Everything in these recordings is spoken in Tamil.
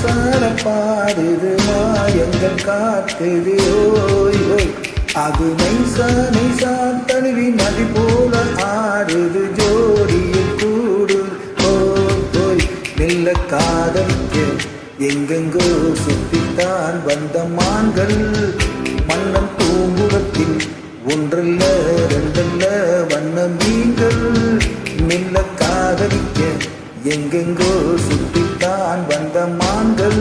மனசார பாடுது மாயங்கள் காட்டுது ஓய் ஓய் அது நைசா நைசா தழுவி நதி போல ஆடுது ஜோடியில் கூடு ஓய் ஓய் மெல்ல காதலிக்க எங்கெங்கோ சுத்தித்தான் வந்த மான்கள் மன்னன் பூங்குளத்தில் ஒன்றல்ல ரெண்டல்ல வண்ண மீன்கள் மெல்ல காதலிக்க எங்கெங்கோ சுத்தித்தான் வந்த மான்கள்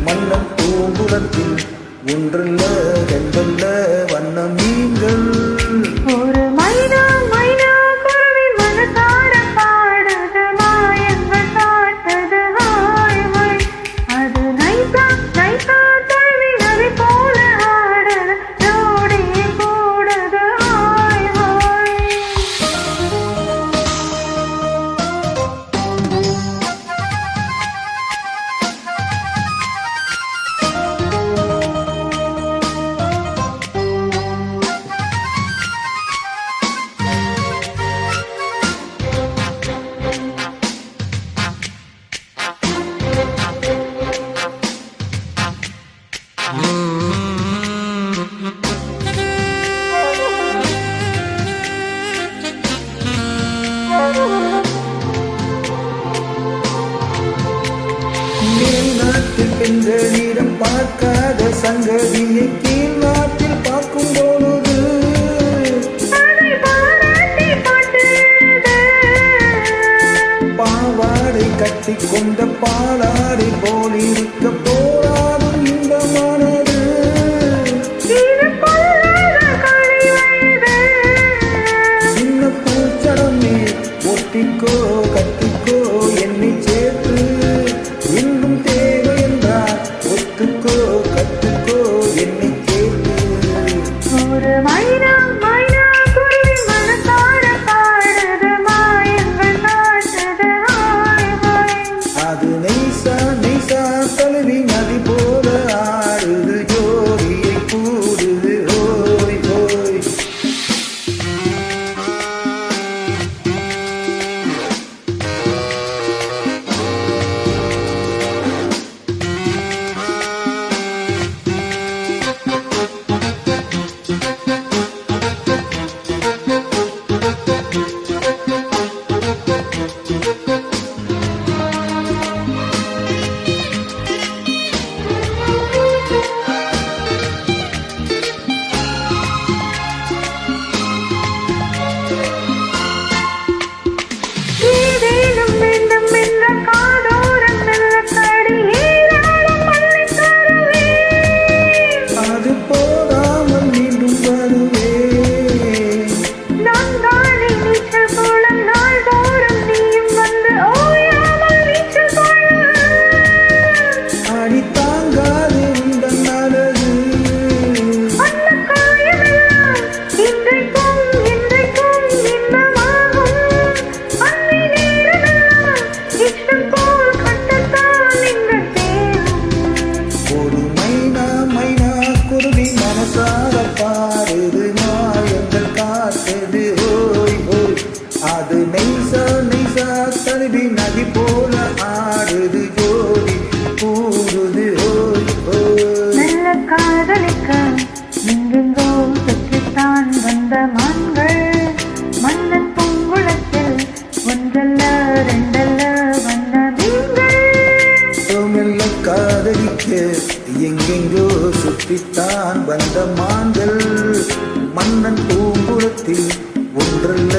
மன்னன் பூங்குளத்தில் ஒன்றல்ல ரெண்டல்ல வண்ண மீன்கள் ஒரு மைனா மைனா குருவி மனசார பாடுது மாயங்கள் காட்டுது ஹாய் ஹாய் அது நைசா நைசா தழுவி நதி போல ஆடுது ஜோடி கூடுது ஹாய் ஹாய் மேல்நாட்டில் பெண்களிடம் பார்க்காத சங்கதியை கீழ் நாட்டில் பார்க்கும் பொழுது அதை பாராட்டி பாட்டுது பாவாடை கட்டி கொண்ட பாலாடை போல் இருக்க போராடும் இன்பமானது இது பொல்லாத கலை வயது சின்ன பூச்சடமே ஒட்டிக்கோ கட்டிக்கோ என்னை சேர்த்து இன்னும் தேவை என்றால் ஒத்துக்கோ கத்துக்கோ என்னை கேட்டு ஒரு மைனா மைனா குருவி மனசார பாடுது மாயங்கள் காட்டுது ஹாய் ஹாய் அது நைசா நைசா தழுவி நதி போல ஆடுது ஜோடியை கூடுது ஓய் ஓய் ஏதேனும் வேண்டும் என்ற காதோரம் மெல்ல கடி ஏராளம் மல்லை தருவே அது போடாமல் மீண்டும் வருவே நான் தானே நீச்சல் குளம் நாள்தோறும் நீயும் வந்து ஓயாமல் நீச்சல் கொள்ள அடி தாங்காது உந்தன் அழகு அந்த காயமெல்லாம் இன்றைக்கும் இன்றைக்கும் இன்பமாகும் அன்னை நேரமெல்லாம் இஷ்டம் போல் கட்டத்தான் இந்த தேகம் ஒரு மைனா மைனா குருவி மனசார பாடுது மாயங்கள் காட்டுது ஓய் ஓய் அது நைசா நைசா தழுவி நதி போல ஆடுது ஜோடி கூடுது ஓய் ஓய் நல்ல காதலிக்க எங்கெங்கோ சுற்றித்தான் வந்த மான்கள் மன்னன் பூங்குளத்தில் ஒன்றல்ல ரெண்டல்ல வந்த மீன்கள் மெல்ல காதலிக்க எங்கெங்கோ சுற்றித்தான் வந்த மான்கள் மன்னன் பூங்குளத்தில் ஒன்றல்ல